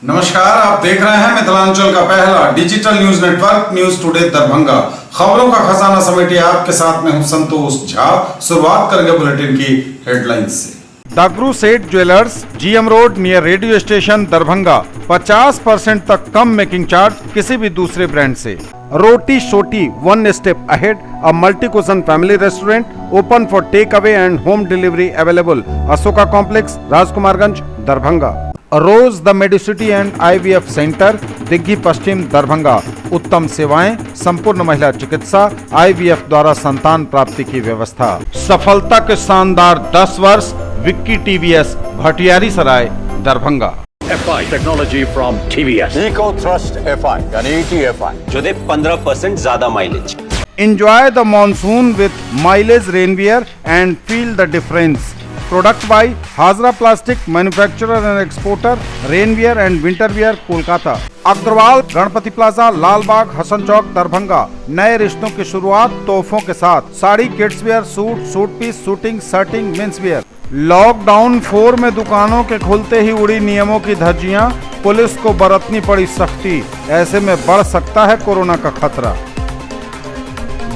नमस्कार, आप देख रहे हैं मिथिलांचल का पहला digital news network news today Darbhanga. खबरों का खजाना समेटे आपके साथ में हूं संतोष झा। शुरुआत करेंगे बुलेटिन की हेडलाइंस से। दागरू सेठ jewellers, GM road near radio station Darbhanga. 50% तक कम मेकिंग चार्ज किसी भी दूसरे ब्रांड से। रोटी शोटी one step ahead, a multi cuisine family restaurant open for take away and home delivery available. Ashoka complex, Rajkumarganj, Darbhanga. Rose the Medicity and IVF centre, Digghi Pashchim, Darbhanga. उत्तम सेवाएं, संपूर्ण महिला चिकित्सा, IVF द्वारा संतान प्राप्ति की व्यवस्था। सफलता के शानदार 10 वर्ष, Vicky TVS, Bhatiyari Sarai, Darbhanga. FI technology from TVS, eco thrust FI यानी ETFI जो दे 15% ज्यादा mileage. Enjoy the monsoon with mileage rainwear and feel the difference. Product by Hazra Plastic, manufacturer and exporter, rainwear and winterwear, Kolkata. Agarwal Ganpati plaza, Lalbagh, Hasan Chowk, Darbhanga. नए रिश्तों की शुरुआत तोहफों के साथ। Sari, kids wear, suit piece, shooting, shirting, men's wear. Lockdown 4 में दुकानों के खुलते ही उड़ी नियमों की धज्जियां, पुलिस को बरतनी पड़ी सख्ती। ऐसे में बढ़ सकता है कोरोना का खतरा।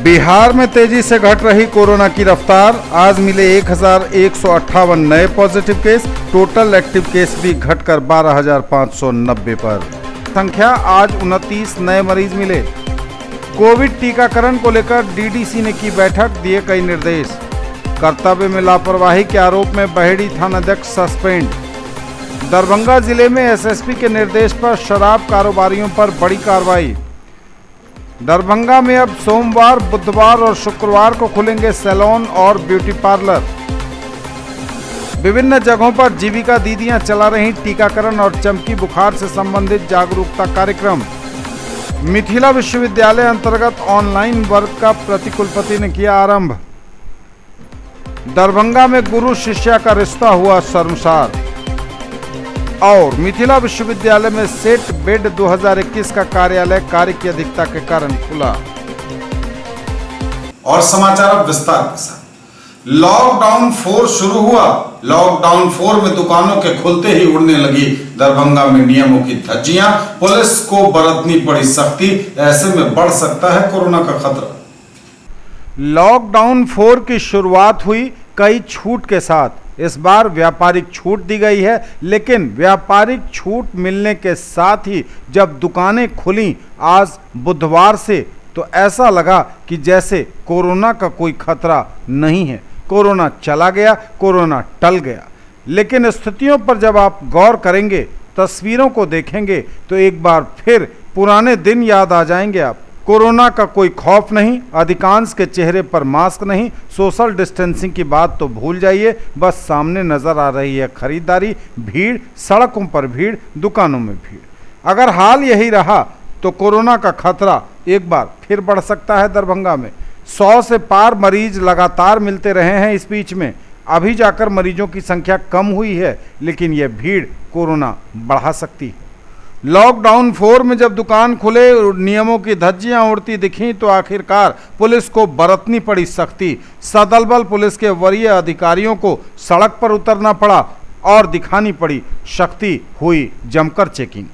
बिहार में तेजी से घट रही कोरोना की रफ्तार। आज मिले 1158 नए positive case. Total active case भी घटकर 12,590 पर। संख्या आज 29 नए मरीज मिले। कोविड टीकाकरण को लेकर DDC ने की बैठक, दिए कई निर्देश। कर्तव्य में लापरवाही के आरोप में बहेड़ी थानाध्यक्ष सस्पेंड। दरभंगा जिले में SSP के निर्देश पर शराब कारोबारियों पर बड़ी कार्रवाई। दरभंगा में अब सोमवार, बुधवार और शुक्रवार को खुलेंगे सैलून और ब्यूटी पार्लर। विभिन्न जगहों पर जीविका दीदियां चला रही टीकाकरण और चमकी बुखार से संबंधित जागरूकता कार्यक्रम। मिथिला विश्वविद्यालय अंतर्गत ऑनलाइन वर्क का प्रतिकुलपति ने किया आरंभ। दरभंगा में गुरु शिष्या का रिश्ता हुआ शर्मसार। और मिथिला विश्वविद्यालय में सेट बेड 2021 का कार्यालय कार्य की अधिकता के कारण खुला। और समाचार अब विस्तार के साथ। लॉकडाउन 4 शुरू हुआ। लॉकडाउन 4 में दुकानों के खुलते ही उड़ने लगी दरभंगा में नियमों की धज्जियां, पुलिस को बरतनी पड़ी सख्ती। ऐसे में बढ़ सकता है कोरोना का खतरा। लॉकडाउन 4 की शुरुआत हुई कई छूट के साथ। इस बार व्यापारिक छूट दी गई है, लेकिन व्यापारिक छूट मिलने के साथ ही जब दुकानें खुली आज बुधवार से, तो ऐसा लगा कि जैसे कोरोना का कोई खतरा नहीं है। कोरोना चला गया, कोरोना टल गया। लेकिन स्थितियों पर जब आप गौर करेंगे, तस्वीरों को देखेंगे, तो एक बार फिर पुराने दिन याद आ जाएंगे आप। कोरोना का कोई खौफ नहीं, अधिकांश के चेहरे पर मास्क नहीं, सोशल डिस्टेंसिंग की बात तो भूल जाइए। बस सामने नजर आ रही है खरीदारी, भीड़, सड़कों पर भीड़, दुकानों में भीड़। अगर हाल यही रहा तो कोरोना का खतरा एक बार फिर बढ़ सकता है। दरभंगा में 100 से पार मरीज लगातार मिलते रहे हैं। इस बीच में अभी जाकर मरीजों की संख्या कम हुई है, लेकिन यह भीड़ कोरोना बढ़ा सकती है। लॉकडाउन 4 में जब दुकान खुले, नियमों की धज्जियां उड़ती दिखीं, तो आखिरकार पुलिस को बरतनी पड़ी सख्ती। सदल बल पुलिस के वरीय अधिकारियों को सड़क पर उतरना पड़ा और दिखानी पड़ी शक्ति। हुई जमकर चेकिंग।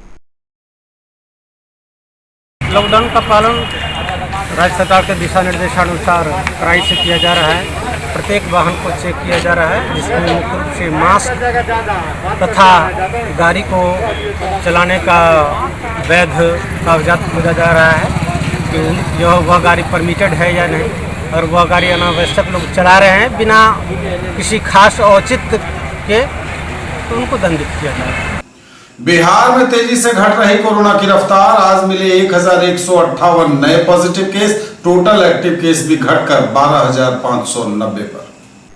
लॉकडाउन का पालन राज्य सरकार के दिशा निर्देशानुसार कड़ाई से किया जा रहा है। प्रत्येक वाहन को चेक किया जा रहा है, जिसमें मुख्य रूप से मास्क तथा गाड़ी को चलाने का वैध कागजात खोजा जा रहा है कि वह गाड़ी परमिटेड है या नहीं, और वह गाड़ी अनावश्यक लोग चला रहे हैं बिना किसी खास औचित्य के, तो उनको दंडित किया जाए। बिहार में तेजी से घट रही कोरोना की रफ्तार। आज मिले 1158 नए positive case. Total active case भी घटकर 12,590 पर।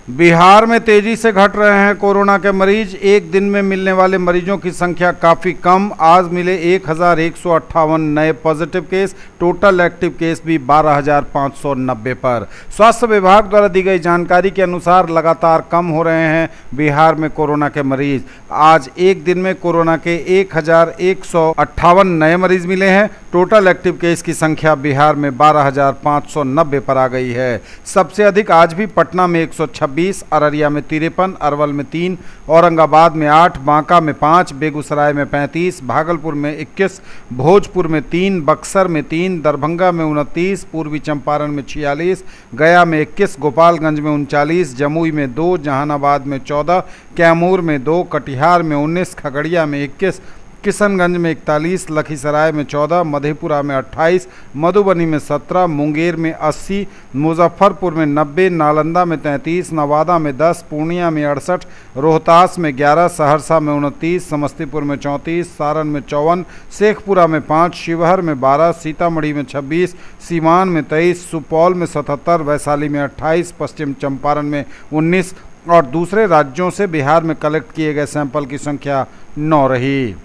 बिहार में तेजी से घट रहे हैं कोरोना के मरीज। एक दिन में मिलने वाले मरीजों की संख्या काफ़ी कम। आज मिले 1158 नए positive case. Total active case भी 12,590 पर। स्वास्थ्य विभाग द्वारा दी गई जानकारी के अनुसार लगातार कम हो रहे हैं बिहार में कोरोना के मरीज। आज एक दिन में कोरोना के 1158 नए मरीज मिले हैं। टोटल एक्टिव केस की संख्या बिहार में 12,590 पर आ गई है। सबसे अधिक आज भी पटना में 126, अररिया में 53, अरवल में 3, औरंगाबाद में 8, बांका में 5, बेगूसराय में 35, भागलपुर में 21, भोजपुर में 3, बक्सर में 3, दरभंगा में 29, पूर्वी चंपारण में 46, गया में 21, गोपालगंज में 39, जमुई में 2, जहानाबाद में 14, कैमूर में 2, कटिहार में 19, खगड़िया में 21, किशनगंज में 41, लखीसराय में 14, मधेपुरा में 28, मधुबनी में 17, मुंगेर में 80, मुजफ्फरपुर में 90, नालंदा में 33, नवादा में 10, पूर्णिया में 68, रोहतास में 11, सहरसा में 29, समस्तीपुर में 34, सारण में 54, शेखपुरा में 5, शिवहर में 12, सीतामढ़ी में 26, सीवान में 23, सुपौल में 77, वैशाली में 28, पश्चिम चंपारण में 19 और दूसरे राज्यों से बिहार में कलेक्ट किए गए सैंपल की संख्या 9 रही।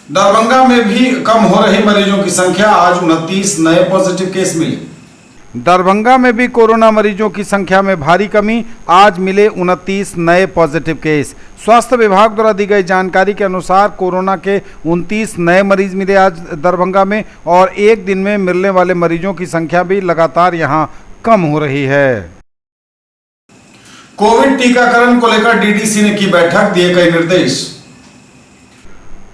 दरभंगा में भी कम हो रही मरीजों की संख्या, आज 29 नए पॉजिटिव केस मिले। दरभंगा में भी कोरोना मरीजों की संख्या में भारी कमी, आज मिले 29 नए पॉजिटिव केस। स्वास्थ्य विभाग द्वारा दी गई जानकारी के अनुसार कोरोना के 29 नए मरीज मिले आज दरभंगा में और एक दिन में मिलने वाले मरीजों की संख्या भी लगातार यहां कम हो रही है। कोविड टीकाकरण को लेकर डीडीसी ने की बैठक, दिए गए निर्देश।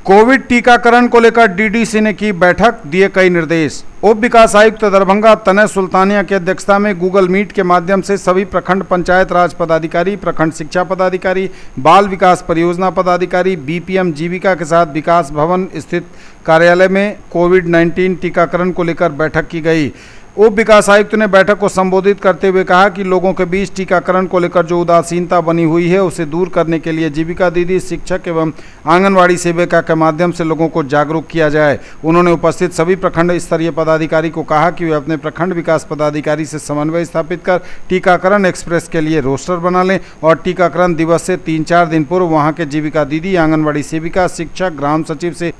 कोविड टीकाकरण को लेकर डीडीसी ने की बैठक, दिए कई निर्देश। उप विकास आयुक्त दरभंगा तनय सुल्तानिया की अध्यक्षता में गूगल मीट के माध्यम से सभी प्रखंड पंचायत राज पदाधिकारी, प्रखंड शिक्षा पदाधिकारी, बाल विकास परियोजना पदाधिकारी, बीपीएम जीविका के साथ विकास भवन स्थित कार्यालय में कोविड-19 टीकाकरण को लेकर बैठक की गई। उप विकास आयुक्त ने बैठक को संबोधित करते हुए कहा कि लोगों के बीच टीकाकरण को लेकर जो उदासीनता बनी हुई है उसे दूर करने के लिए जीविका दीदी, शिक्षक एवं आंगनवाड़ी सेविका के माध्यम से लोगों को जागरूक किया जाए। उन्होंने उपस्थित सभी प्रखंड स्तरीय पदाधिकारी को कहा कि वे अपने प्रखंड विकास पदाधिकारी से समन्वय स्थापित कर टीकाकरण एक्सप्रेस के लिए रोस्टर बना लें और टीकाकरण दिवस से 3-4 दिन पूर्व वहाँ के जीविका दीदी, आंगनवाड़ी सेविका, शिक्षक, ग्राम सचिव से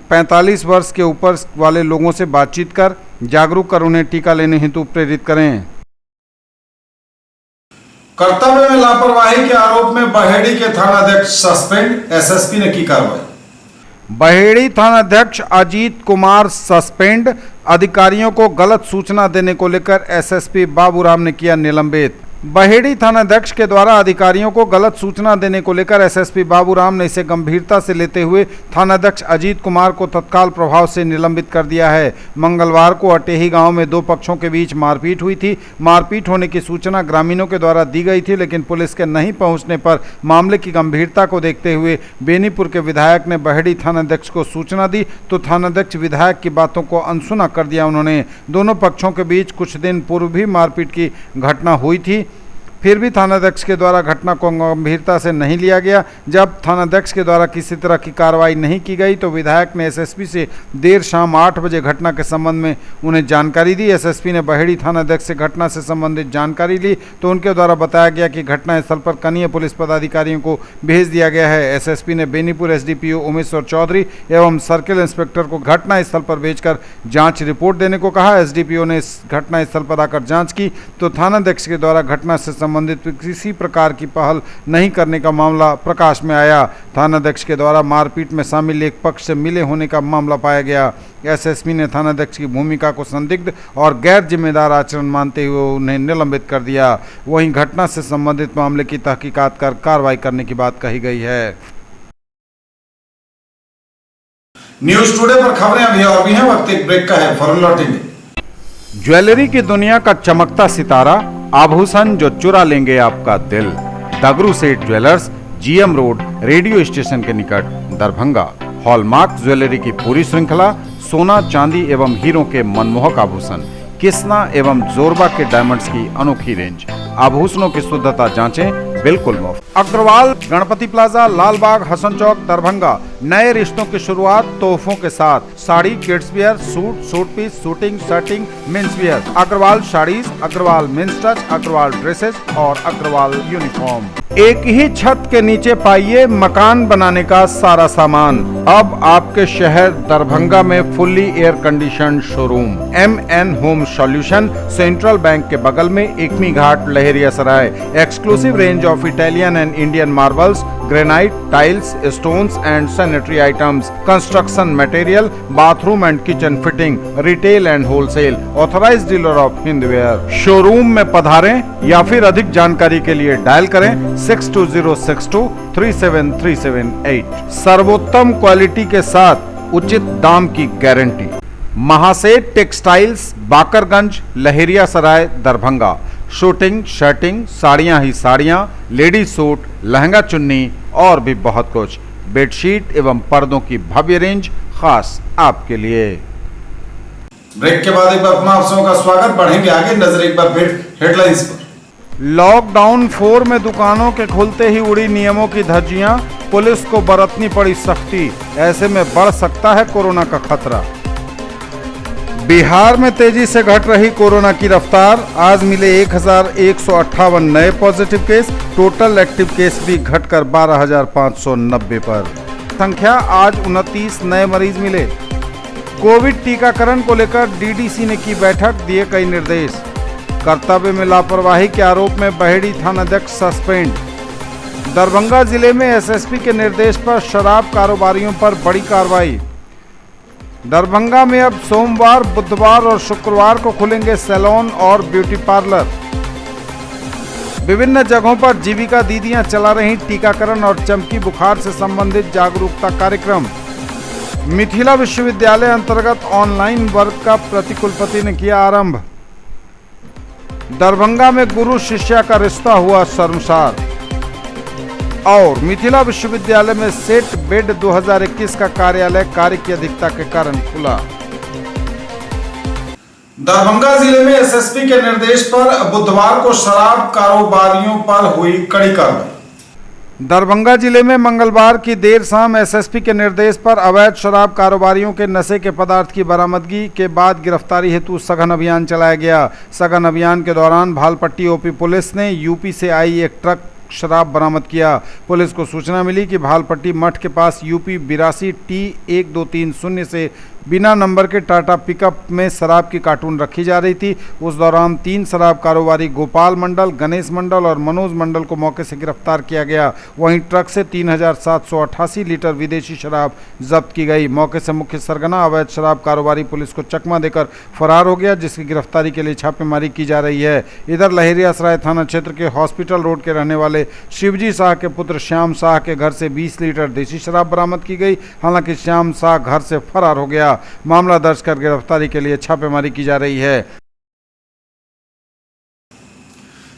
45 वर्ष के ऊपर वाले लोगों से बातचीत कर जागरूक कर उन्हें टीका लेने हेतु प्रेरित करें। कर्तव्य में लापरवाही के आरोप में बहेड़ी के थानाध्यक्ष सस्पेंड, एसएसपी ने की कार्रवाई। बहेड़ी थानाध्यक्ष अजीत कुमार सस्पेंड, अधिकारियों को गलत सूचना देने को लेकर एसएसपी बाबूराम ने किया निलंबित। बहेड़ी थानाध्यक्ष के द्वारा अधिकारियों को गलत सूचना देने को लेकर एसएसपी बाबूराम ने इसे गंभीरता से लेते हुए थानाध्यक्ष अजीत कुमार को तत्काल प्रभाव से निलंबित कर दिया है। मंगलवार को अटेही गांव में 2 पक्षों के बीच मारपीट हुई थी। मारपीट होने की सूचना ग्रामीणों के द्वारा दी गई थी, लेकिन पुलिस के नहीं पहुंचने पर मामले की गंभीरता को देखते हुए बेनीपुर के विधायक ने बहेड़ी थानाध्यक्ष को सूचना दी तो थानाध्यक्ष विधायक की बातों को अनसुना कर दिया। उन्होंने दोनों पक्षों के बीच कुछ दिन पूर्व भी मारपीट की घटना हुई थी, फिर भी थानाध्यक्ष के द्वारा घटना को गंभीरता से नहीं लिया गया। जब थानाध्यक्ष के द्वारा किसी तरह की कार्रवाई नहीं की गई तो विधायक ने एसएसपी से देर शाम 8 बजे घटना के संबंध में उन्हें जानकारी दी। एसएसपी ने बहेड़ी थानाध्यक्ष से घटना से संबंधित जानकारी ली तो उनके द्वारा बताया गया कि घटना स्थल पर कनीय पुलिस पदाधिकारियों को भेज दिया गया है। एसएसपी ने बेनीपुर एसडीपीओ उमेश्वर चौधरी एवं सर्किल इंस्पेक्टर को घटना स्थल पर भेजकर जाँच रिपोर्ट देने को कहा। एसडीपीओ ने घटना स्थल पर आकर जाँच की तो थानाध्यक्ष के द्वारा घटना से संबंधित किसी प्रकार की पहल नहीं करने का मामला प्रकाश में आया। थानाध्यक्ष के द्वारा मारपीट में शामिल एक पक्ष से मिले होने का मामला पाया गया। एसएसपी ने थानाध्यक्ष की भूमिका को संदिग्ध और गैर जिम्मेदार आचरण मानते हुए उन्हें निलंबित कर दिया। वहीं घटना से संबंधित मामले की तहकीकात कर कार्रवाई करने की बात कही गई है। न्यूज टुडे पर खबरें अभी और भी हैं, वक्त एक ब्रेक का है, फौरन लौटेंगे। ज्वेलरी की दुनिया का चमकता सितारा, आभूषण जो चुरा लेंगे आपका दिल। दगरू सेठ jewellers, GM road, radio station के निकट, दरभंगा। हॉलमार्क ज्वेलरी की पूरी श्रृंखला, सोना, चांदी एवं हीरों के मनमोहक आभूषण, किस्ना एवं जोरबा के डायमंड्स की अनोखी रेंज। आभूषणों की शुद्धता जांचें, बिल्कुल मुफ्त। अग्रवाल गणपति प्लाजा, लालबाग, हसन चौक, दरभंगा। नए रिश्तों की शुरुआत तोहफों के साथ। Sari, kids wear, suit, suit piece, shooting, shirting, men's wear. Agrawal saris, Agrawal men's touch, Agrawal dresses और अग्रवाल यूनिफॉर्म। एक ही छत के नीचे पाइए मकान बनाने का सारा सामान। अब आपके शहर दरभंगा में fully air condition showroom. MN home solution, central bank के बगल में, Ekmi Ghat, Laheria Sarai. Exclusive range of Italian and Indian marbles, granite, tiles, stones and sanitary items, construction material, bathroom and kitchen fitting, retail and wholesale, authorised dealer of Hindware. Showroom में पधारें या फिर अधिक जानकारी के लिए डायल करें 6206237378। सर्वोत्तम क्वालिटी के साथ उचित दाम की गारंटी। महासेठ टेक्सटाइल्स, बाकरगंज, लहेरिया सराय, दरभंगा। शूटिंग, शर्टिंग, साड़ियां ही साड़ियां, लेडीज सूट, लहंगा चुन्नी और भी बहुत कुछ। बेडशीट एवं पर्दों की भव्य रेंज खास आपके लिए। ब्रेक के बाद एक बार पुनः आप सबों का स्वागत। बढ़ेंगे आगे, नजर एक बार फिर हेडलाइंस पर। लॉकडाउन 4 में दुकानों के खुलते ही उड़ी नियमों की धज्जियां, पुलिस को बरतनी पड़ी सख्ती। ऐसे में बढ़ सकता है कोरोना का खतरा। बिहार में तेजी से घट रही कोरोना की रफ्तार। आज मिले 1158 नए positive case. Total active case भी घटकर 12,590 पर। संख्या आज 29 नए मरीज मिले। कोविड टीकाकरण को लेकर डीडीसी ने की बैठक, दिए कई निर्देश। कर्तव्य में लापरवाही के आरोप में बहेड़ी थानाध्यक्ष सस्पेंड। दरभंगा जिले में एसएसपी के निर्देश पर शराब कारोबारियों पर बड़ी कार्रवाई। दरभंगा में अब सोमवार, बुधवार और शुक्रवार को खुलेंगे सैलून और ब्यूटी पार्लर। विभिन्न जगहों पर जीविका दीदियां चला रही टीकाकरण और चमकी बुखार से संबंधित जागरूकता कार्यक्रम। मिथिला विश्वविद्यालय अंतर्गत ऑनलाइन वर्क का प्रतिकुलपति ने किया आरंभ। दरभंगा में गुरु शिष्या का रिश्ता हुआ शर्मसार। और मिथिला विश्वविद्यालय में सेट बेड 2021 का कार्यालय कार्य की अधिकता के कारण खुला। दरभंगा जिले में एसएसपी के निर्देश पर बुधवार को शराब कारोबारियों पर हुई कड़ी कार्रवाई। दरभंगा जिले में मंगलवार की देर शाम एसएसपी के निर्देश पर अवैध शराब कारोबारियों के नशे के पदार्थ की बरामदगी के बाद गिरफ्तारी हेतु सघन अभियान चलाया गया। सघन अभियान के दौरान भालपट्टी ओपी पुलिस ने यूपी से आई एक ट्रक शराब बरामद किया। पुलिस को सूचना मिली कि भालपट्टी मठ के पास यूपी 82 T1230 से बिना नंबर के टाटा पिकअप में शराब की कार्टून रखी जा रही थी। उस दौरान 3 शराब कारोबारी गोपाल मंडल, गणेश मंडल और मनोज मंडल को मौके से गिरफ्तार किया गया। वहीं ट्रक से 3,788 लीटर विदेशी शराब जब्त की गई। मौके से मुख्य सरगना अवैध शराब कारोबारी पुलिस को चकमा देकर फरार हो गया, जिसकी गिरफ्तारी के लिए छापेमारी की जा रही है। इधर लहेरिया सराय थाना क्षेत्र के हॉस्पिटल रोड के रहने वाले शिवजी शाह के पुत्र श्याम शाह के घर से 20 लीटर देसी शराब बरामद की गई। हालांकि श्याम शाह घर से फरार हो गया। मामला दर्ज कर गिरफ्तारी के लिए छापेमारी की जा रही है।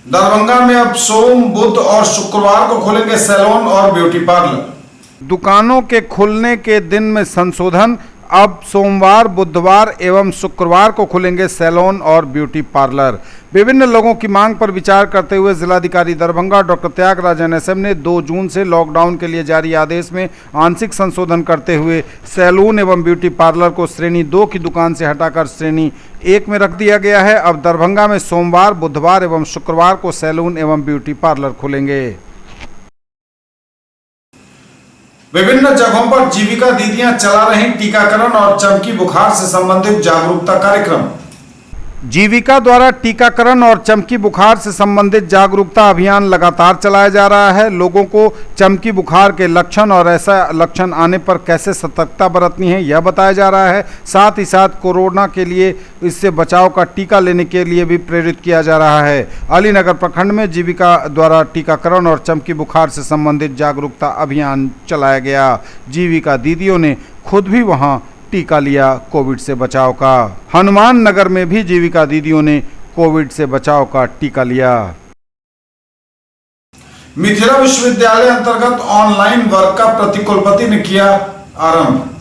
दरभंगा में अब सोम, बुध और शुक्रवार को खुलेंगे सैलून और ब्यूटी पार्लर। दुकानों के खुलने के दिन में संशोधन। अब सोमवार, बुधवार एवं शुक्रवार को खुलेंगे सैलून और ब्यूटी पार्लर। विभिन्न लोगों की मांग पर विचार करते हुए जिलाधिकारी दरभंगा डॉक्टर त्यागराज NSM ने 2 जून से लॉकडाउन के लिए जारी आदेश में आंशिक संशोधन करते हुए सैलून एवं ब्यूटी पार्लर को श्रेणी 2 की दुकान से हटाकर श्रेणी 1 में रख दिया गया है। अब दरभंगा में सोमवार, बुधवार एवं शुक्रवार को सैलून एवं ब्यूटी पार्लर खुलेंगे। विभिन्न जगहों पर जीविका दीदियां चला रही टीकाकरण और चमकी बुखार से संबंधित जागरूकता कार्यक्रम। जीविका द्वारा टीकाकरण और चमकी बुखार से संबंधित जागरूकता अभियान लगातार चलाया जा रहा है। लोगों को चमकी बुखार के लक्षण और ऐसा लक्षण आने पर कैसे सतर्कता बरतनी है, यह बताया जा रहा है। साथ ही साथ कोरोना के लिए इससे बचाव का टीका लेने के लिए भी प्रेरित किया जा रहा है। अलीनगर प्रखंड में जीविका द्वारा टीकाकरण और चमकी बुखार से संबंधित जागरूकता अभियान चलाया गया। जीविका दीदियों ने खुद भी वहां टीका लिया कोविड से बचाव का। हनुमान नगर में भी जीविका दीदियों ने कोविड से बचाव का टीका लिया। मिथिला विश्वविद्यालय अंतर्गत ऑनलाइन वर्क का प्रतिकुलपति ने किया आरंभ।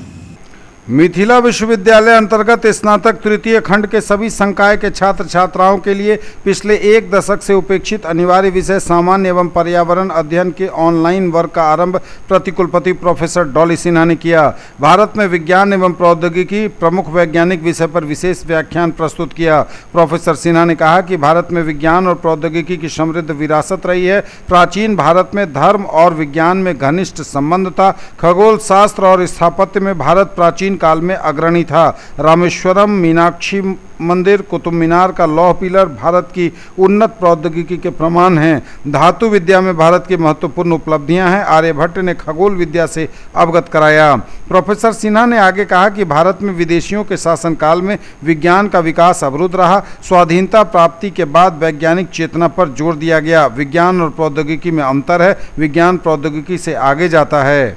मिथिला विश्वविद्यालय अंतर्गत स्नातक तृतीय खंड के सभी संकाय के छात्र छात्राओं के लिए पिछले 1 दशक से उपेक्षित अनिवार्य विषय सामान्य एवं पर्यावरण अध्ययन के ऑनलाइन वर्ग का आरंभ प्रतिकुलपति प्रोफेसर डॉली सिन्हा ने किया। भारत में विज्ञान एवं प्रौद्योगिकी प्रमुख वैज्ञानिक विषय पर विशेष व्याख्यान प्रस्तुत किया। प्रोफेसर सिन्हा ने कहा कि भारत में विज्ञान और प्रौद्योगिकी की समृद्ध विरासत रही है। प्राचीन भारत में धर्म और विज्ञान में घनिष्ठ संबंध था। खगोल शास्त्र और स्थापत्य में भारत प्राचीन प्राचीन काल में अग्रणी था। रामेश्वरम मीनाक्षी मंदिर, कुतुब मीनार का लौह पिलर भारत की उन्नत प्रौद्योगिकी के प्रमाण हैं। धातु विद्या में भारत की महत्वपूर्ण उपलब्धियां हैं। आर्यभट्ट ने खगोल विद्या से अवगत कराया। प्रोफेसर सिन्हा ने आगे कहा कि भारत में विदेशियों के शासनकाल में विज्ञान का विकास अवरुद्ध रहा। स्वाधीनता प्राप्ति के बाद वैज्ञानिक चेतना पर जोर दिया गया। विज्ञान और प्रौद्योगिकी में अंतर है, विज्ञान प्रौद्योगिकी से आगे जाता है।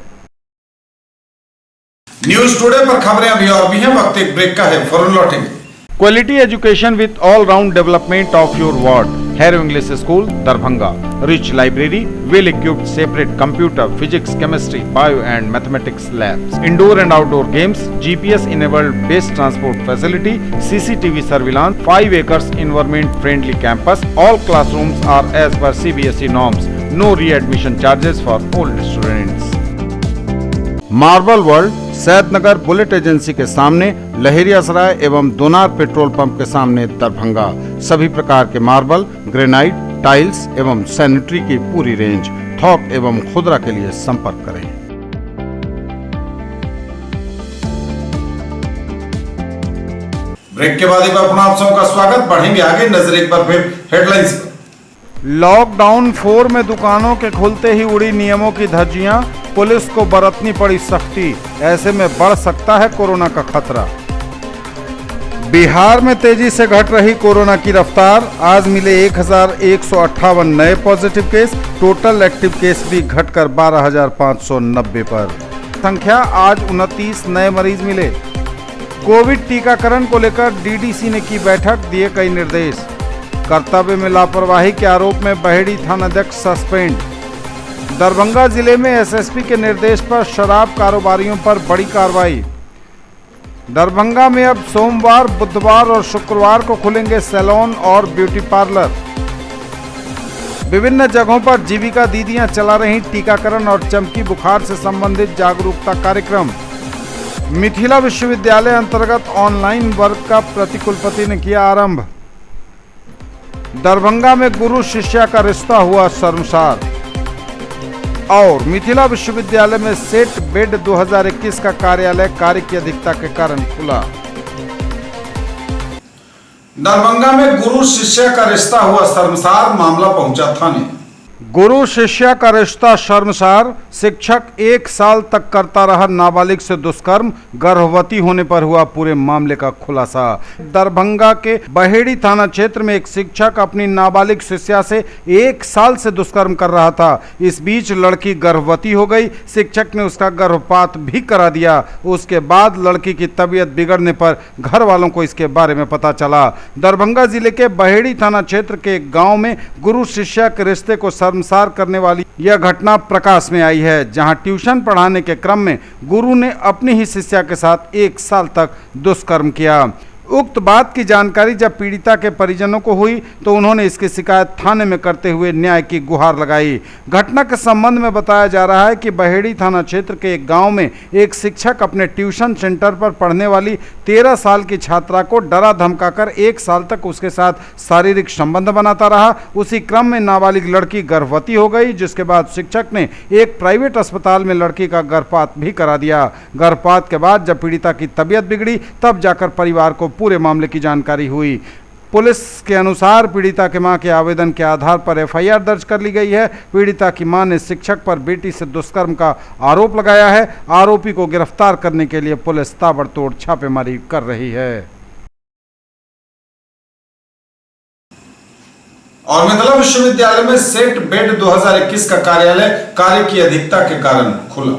न्यूज टुडे पर खबरें अभी और भी हैं, वक्त एक ब्रेक का है, फौरन लौटेंगे। Quality education with all-round development of your ward. Harrow English School, Darbhanga. Rich library, well-equipped separate computer, physics, chemistry, bio and mathematics labs. Indoor and outdoor games, GPS-enabled base transport facility, CCTV surveillance, 5 acres environment-friendly campus. All classrooms are as per CBSE norms. No readmission charges for old students. Marble world, Saidnagar bullet agency के सामने, लहेरियासराय एवं दोनार petrol pump के सामने, दरभंगा। सभी प्रकार के marble, granite, tiles एवं sanitary की पूरी रेंज। थोक एवं खुदरा के लिए संपर्क करें। ब्रेक के बाद एक बार पुनः आप सबका स्वागत। बढ़ेंगे आगे, नजर एक बार फिर हेडलाइंस पर। लॉकडाउन 4 में दुकानों के खुलते ही उड़ी नियमों की धज्जियां, पुलिस को बरतनी पड़ी सख्ती। ऐसे में बढ़ सकता है कोरोना का खतरा। बिहार में तेजी से घट रही कोरोना की रफ्तार। आज मिले 1158 नए positive case. Total active case भी घटकर 12,590 पर। संख्या आज 29 नए मरीज मिले। कोविड टीकाकरण को लेकर डीडीसी ने की बैठक, दिए कई निर्देश। कर्तव्य में लापरवाही के आरोप में बहेड़ी थानाध्यक्ष सस्पेंड। दरभंगा जिले में एसएसपी के निर्देश पर शराब कारोबारियों पर बड़ी कार्रवाई। दरभंगा में अब सोमवार, बुधवार और शुक्रवार को खुलेंगे सैलून और ब्यूटी पार्लर। विभिन्न जगहों पर जीविका दीदियां चला रही टीकाकरण और चमकी बुखार से संबंधित जागरूकता कार्यक्रम। मिथिला विश्वविद्यालय अंतर्गत ऑनलाइन वर्क का प्रतिकुलपति ने किया आरंभ। दरभंगा में गुरु शिष्या का रिश्ता हुआ शर्मसार। और मिथिला विश्वविद्यालय में सेट बेड 2021 का कार्यालय कार्य की अधिकता के कारण खुला। दरभंगा में गुरु शिष्य का रिश्ता हुआ शर्मसार, मामला पहुंचा थाने। गुरु शिष्या का रिश्ता शर्मसार। शिक्षक 1 साल तक करता रहा नाबालिग से दुष्कर्म, गर्भवती होने पर हुआ पूरे मामले का खुलासा। दरभंगा के बहेड़ी थाना क्षेत्र में एक शिक्षक अपनी नाबालिग शिष्या से 1 साल से दुष्कर्म कर रहा था। इस बीच लड़की गर्भवती हो गई। शिक्षक ने उसका गर्भपात भी करा दिया। उसके बाद लड़की की तबीयत बिगड़ने पर घर वालों को इसके बारे में पता चला। दरभंगा जिले के बहेड़ी थाना क्षेत्र के एक गाँव में गुरु शिष्या के रिश्ते को शर्मसार करने वाली यह घटना प्रकाश में आई है, जहां ट्यूशन पढ़ाने के क्रम में गुरु ने अपनी ही शिष्या के साथ 1 साल तक दुष्कर्म किया। उक्त बात की जानकारी जब पीड़िता के परिजनों को हुई तो उन्होंने इसकी शिकायत थाने में करते हुए न्याय की गुहार लगाई। घटना के संबंध में बताया जा रहा है कि बहेड़ी थाना क्षेत्र के एक गांव में एक शिक्षक अपने ट्यूशन सेंटर पर पढ़ने वाली 13 साल की छात्रा को डरा धमकाकर 1 साल तक उसके साथ शारीरिक संबंध बनाता रहा। उसी क्रम में नाबालिग लड़की गर्भवती हो गई, जिसके बाद शिक्षक ने एक प्राइवेट अस्पताल में लड़की का गर्भपात भी करा दिया। गर्भपात के बाद जब पीड़िता की तबीयत बिगड़ी तब जाकर परिवार को पूरे मामले की जानकारी हुई। पुलिस के अनुसार पीड़िता के मां के आवेदन के आधार पर एफआईआर दर्ज कर ली गई है। पीड़िता की मां ने शिक्षक पर बेटी से दुष्कर्म का आरोप लगाया है। आरोपी को गिरफ्तार करने के लिए पुलिस ताबड़तोड़ छापेमारी कर रही है। और मिथिला विश्वविद्यालय में सेट बेड 2021 का कार्यालय कार्य की अधिकता के कारण खुला।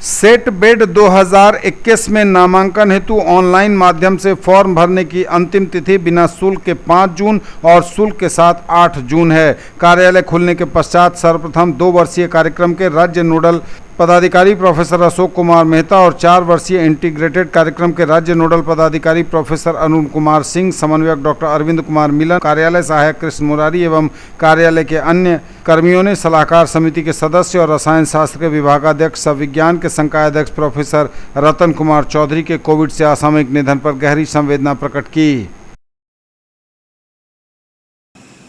सेट बेड 2021 में नामांकन हेतु ऑनलाइन माध्यम से फॉर्म भरने की अंतिम तिथि बिना शुल्क के 5 जून और शुल्क के साथ 8 जून है। कार्यालय खुलने के पश्चात सर्वप्रथम 2 वर्षीय कार्यक्रम के राज्य नोडल पदाधिकारी प्रोफेसर अशोक कुमार मेहता और 4 वर्षीय इंटीग्रेटेड कार्यक्रम के राज्य नोडल पदाधिकारी प्रोफेसर अरुण कुमार सिंह, समन्वयक डॉक्टर अरविंद कुमार मिलन, कार्यालय सहायक कृष्ण मुरारी एवं कार्यालय के अन्य कर्मियों ने सलाहकार समिति के सदस्य और रसायन शास्त्र के विभागाध्यक्ष सह विज्ञान के संकायाध्यक्ष प्रोफेसर रतन कुमार चौधरी के कोविड से असामयिक निधन पर गहरी संवेदना प्रकट की।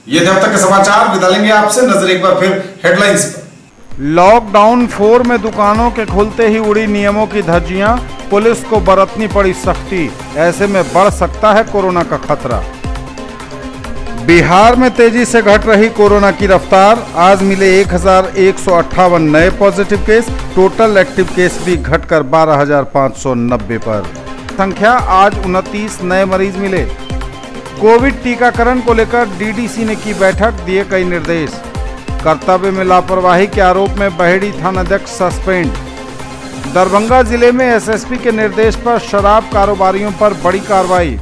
ये थे अब तक के समाचार। विदा लेंगे आपसे, नजर एक बार फिर हेडलाइंस पर। लॉकडाउन 4 में दुकानों के खुलते ही उड़ी नियमों की धज्जियां, पुलिस को बरतनी पड़ी सख्ती। ऐसे में बढ़ सकता है कोरोना का खतरा। बिहार में तेजी से घट रही कोरोना की रफ्तार। आज मिले 1158 नए positive case. Total active case भी घटकर 12,590 पर। संख्या आज 29 नए मरीज मिले। कोविड टीकाकरण को लेकर डीडीसी ने की बैठक, दिए कई निर्देश। कर्तव्य में लापरवाही के आरोप में बहेड़ी थानाध्यक्ष सस्पेंड। दरभंगा जिले में एसएसपी के निर्देश पर शराब कारोबारियों पर बड़ी कार्रवाई।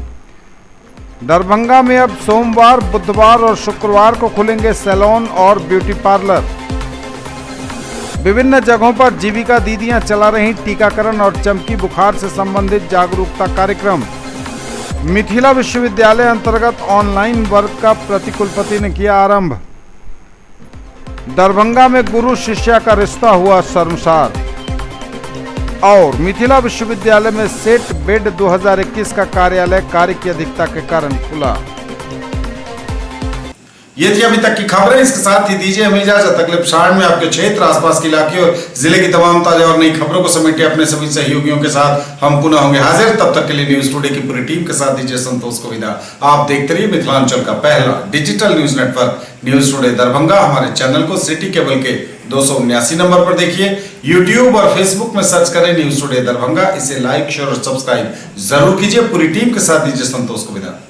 दरभंगा में अब सोमवार, बुधवार और शुक्रवार को खुलेंगे सैलून और ब्यूटी पार्लर। विभिन्न जगहों पर जीविका दीदियां चला रही टीकाकरण और चमकी बुखार से संबंधित जागरूकता कार्यक्रम। मिथिला विश्वविद्यालय अंतर्गत ऑनलाइन वर्ग का प्रतिकुलपति ने किया आरंभ। दरभंगा में गुरु शिष्या का रिश्ता हुआ शर्मसार। और मिथिला विश्वविद्यालय में सेट बेड 2021 का कार्यालय कार्य की अधिकता के कारण खुला। ये थी अभी तक की खबरें। इसके साथ ही दीजिए हमें इजाजत। अगले प्रसारण में आपके क्षेत्र, आसपास के इलाके और जिले की तमाम ताजा और नई खबरों को समेटे अपने सभी सहयोगियों के साथ हम पुनः होंगे हाजिर। तब तक के लिए न्यूज टुडे की पूरी टीम के साथ दीजिए संतोष को विदा। आप देखते रहिए मिथिलांचल का पहला digital news network news today Darbhanga. हमारे चैनल को सिटी केबल के 279 नंबर पर देखिए। यूट्यूब और फेसबुक में सर्च करें न्यूज टुडे दरभंगा। इसे लाइक, शेयर और सब्सक्राइब जरूर कीजिए। पूरी टीम के साथ दीजिए संतोष को विदा।